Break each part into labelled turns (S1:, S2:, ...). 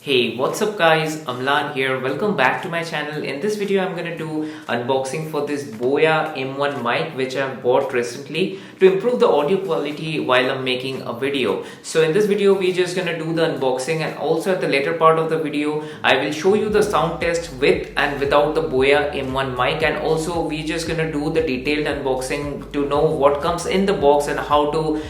S1: Hey, what's up guys, Amlan here. Welcome back to my channel. In this video I'm going to do unboxing for this BOYA M1 mic which I've bought recently to improve the audio quality while I'm making a video. So in this video we're just going to do the unboxing, and also at the later part of the video I will show you the sound test with and without the BOYA M1 mic, and also we're just going to do the detailed unboxing to know what comes in the box and how to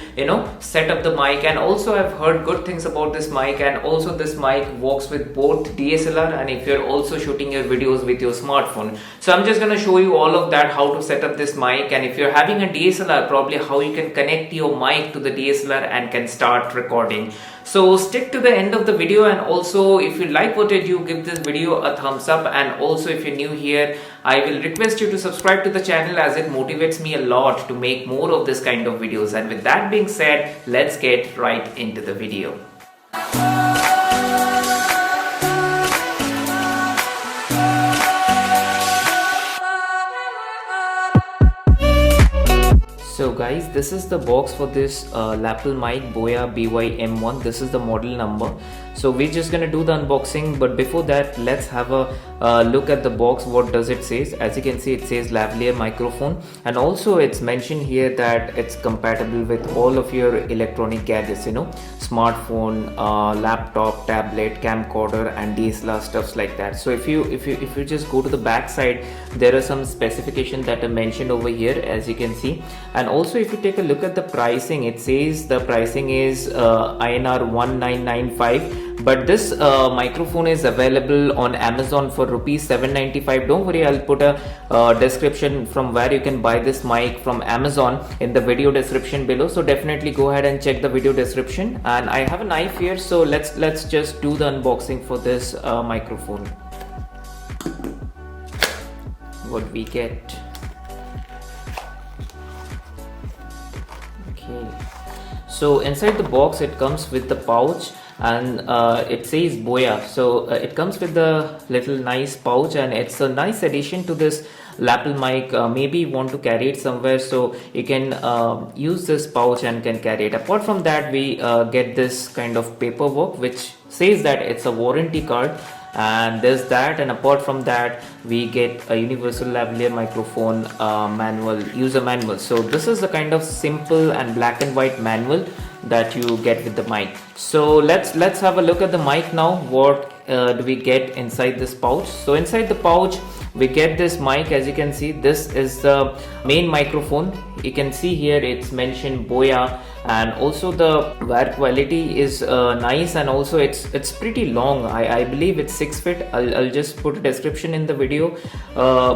S1: set up the mic. And also I've heard good things about this mic, and also this mic works with both DSLR and if you're also shooting your videos with your smartphone. So I'm just going to show you all of that, how to set up this mic, and if you're having a DSLR, probably how you can connect your mic to the DSLR and can start recording. So stick to the end of the video, and also if you like what I do, give this video a thumbs up, and also if you're new here, I will request you to subscribe to the channel as it motivates me a lot to make more of this kind of videos. And with that being said, let's get right into the video. So guys, this is the box for this lapel mic BOYA BY-M1. This is the model number. So we're just gonna do the unboxing, but before that let's have a look at the box. What does it say? As you can see, it says Lavalier microphone, and also it's mentioned here that it's compatible with all of your electronic gadgets, smartphone, laptop, tablet, camcorder and DSLR stuffs like that. So if you just go to the back side, there are some specifications that are mentioned over here, as you can see. And also if you take a look at the pricing, it says the pricing is INR 1995, but this microphone is available on Amazon for rupees 795. Don't worry, I'll put a description from where you can buy this mic from Amazon in the video description below, so definitely go ahead and check the video description. And I have a knife here, so let's just do the unboxing for this microphone. What we get. Okay, so inside the box it comes with the pouch, and it says BOYA. So it comes with the little nice pouch, and it's a nice addition to this lapel mic. Maybe you want to carry it somewhere, so you can use this pouch and can carry it. Apart from that, we get this kind of paperwork which says that it's a warranty card, and there's that. And apart from that, we get a universal lavalier microphone user manual. So this is the kind of simple and black and white manual that you get with the mic. So let's have a look at the mic now. What do we get inside this pouch? So inside the pouch we get this mic. As you can see, this is the main microphone. You can see here it's mentioned BOYA, and also the wire quality is nice, and also it's pretty long. I believe it's 6 feet. I'll just put a description in the video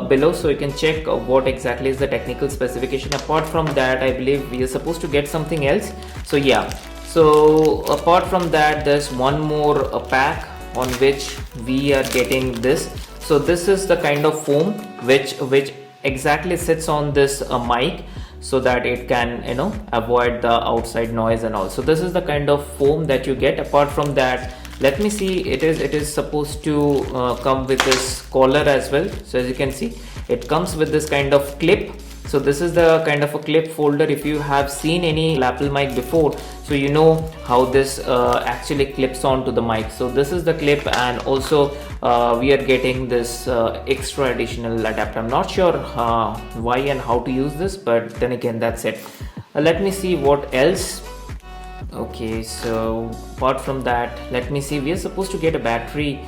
S1: below, so you can check what exactly is the technical specification. Apart from that, I believe we are supposed to get something else. So yeah, so apart from that, there's one more pack on which we are getting this. So this is the kind of foam which exactly sits on this mic, so that it can avoid the outside noise and all. So this is the kind of foam that you get. Apart from that, let me see, it is supposed to come with this collar as well. So as you can see, it comes with this kind of clip. So this is the kind of a clip folder. If you have seen any lapel mic before, so you know how this actually clips onto the mic. So this is the clip, and also we are getting this extra additional adapter. I'm not sure why and how to use this, but then again, that's it. Let me see what else. Okay, so apart from that, let me see, we are supposed to get a battery.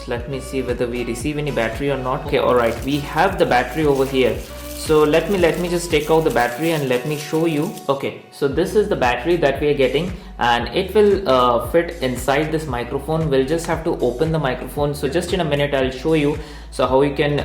S1: Let me see whether we receive any battery or not. Okay, all right, we have the battery over here. So let me just take out the battery and let me show you. Okay, so this is the battery that we are getting, and it will fit inside this microphone. We'll just have to open the microphone. So just in a minute I'll show you so how you can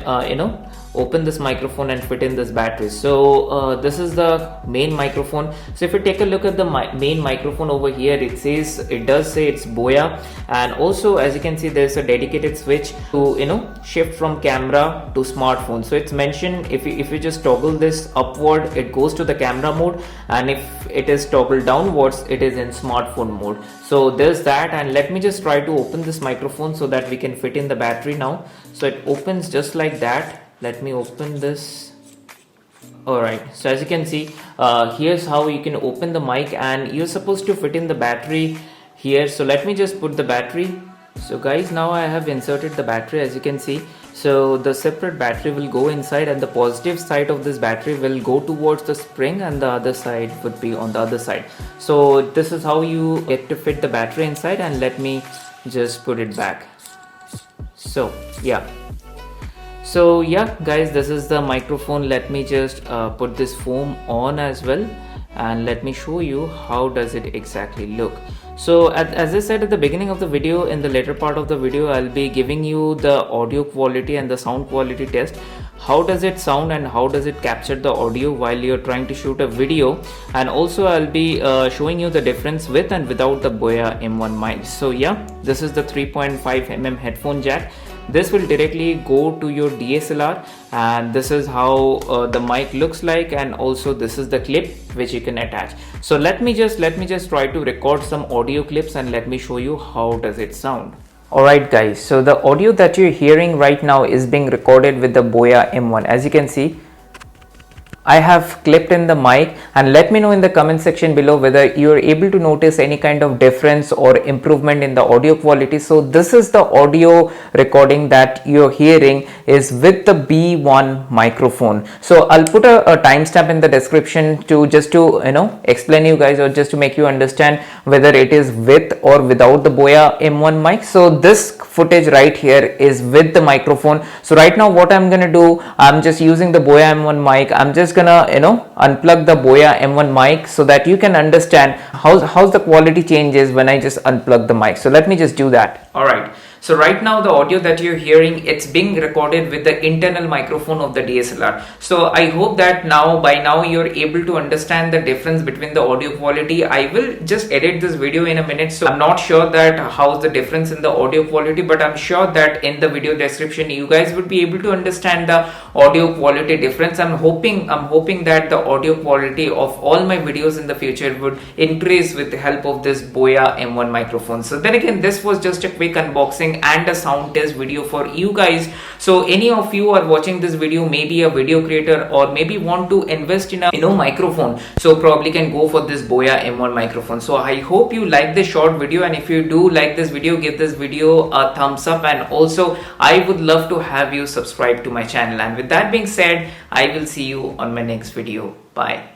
S1: open this microphone and fit in this battery. So this is the main microphone. So if you take a look at the main microphone over here, it does say it's BOYA, and also as you can see, there's a dedicated switch to shift from camera to smartphone. So it's mentioned, if you just toggle this upward, it goes to the camera mode, and if it is toggled downwards, it is in smartphone mode. So there's that. And let me just try to open this microphone so that we can fit in the battery now. So it opens just like that. Let me open this. Alright, so as you can see, here's how you can open the mic, and you're supposed to fit in the battery here. So let me just put the battery. So guys, now I have inserted the battery, as you can see. So the separate battery will go inside, and the positive side of this battery will go towards the spring, and the other side would be on the other side. So this is how you get to fit the battery inside, and let me just put it back. So yeah. So yeah guys, this is the microphone. Let me just put this foam on as well, and let me show you how does it exactly look. So as I said at the beginning of the video, in the later part of the video I'll be giving you the audio quality and the sound quality test. How does it sound and how does it capture the audio while you're trying to shoot a video, and also I'll be showing you the difference with and without the BOYA M1 mic. So yeah, this is the 3.5mm headphone jack. This will directly go to your DSLR, and this is how the mic looks like, and also this is the clip which you can attach. So let me just try to record some audio clips, and let me show you how does it sound. Alright guys, so the audio that you're hearing right now is being recorded with the BOYA M1. As you can see, I have clipped in the mic, and let me know in the comment section below whether you are able to notice any kind of difference or improvement in the audio quality. So this is the audio recording that you're hearing is with the B1 microphone. So I'll put a timestamp in the description to just to explain you guys, or just to make you understand whether it is with or without the BOYA M1 mic. So this footage right here is with the microphone. So right now what I'm gonna do, I'm just using the BOYA M1 mic. I'm just gonna unplug the BOYA M1 mic so that you can understand how the quality changes when I just unplug the mic. So let me just do that. Alright, so right now the audio that you're hearing, it's being recorded with the internal microphone of the DSLR. So I hope that by now you're able to understand the difference between the audio quality. I will just edit this video in a minute, so I'm not sure that how's the difference in the audio quality, but I'm sure that in the video description you guys would be able to understand the audio quality difference. I'm hoping that the audio quality of all my videos in the future would increase with the help of this BOYA M1 microphone. So then again, this was just a quick unboxing and a sound test video for you guys. So any of you are watching this video, maybe a video creator, or maybe want to invest in a microphone, so probably can go for this BOYA M1 microphone. So I hope you like this short video, and if you do like this video, give this video a thumbs up, and also I would love to have you subscribe to my channel. And with that being said, I will see you on my next video. Bye.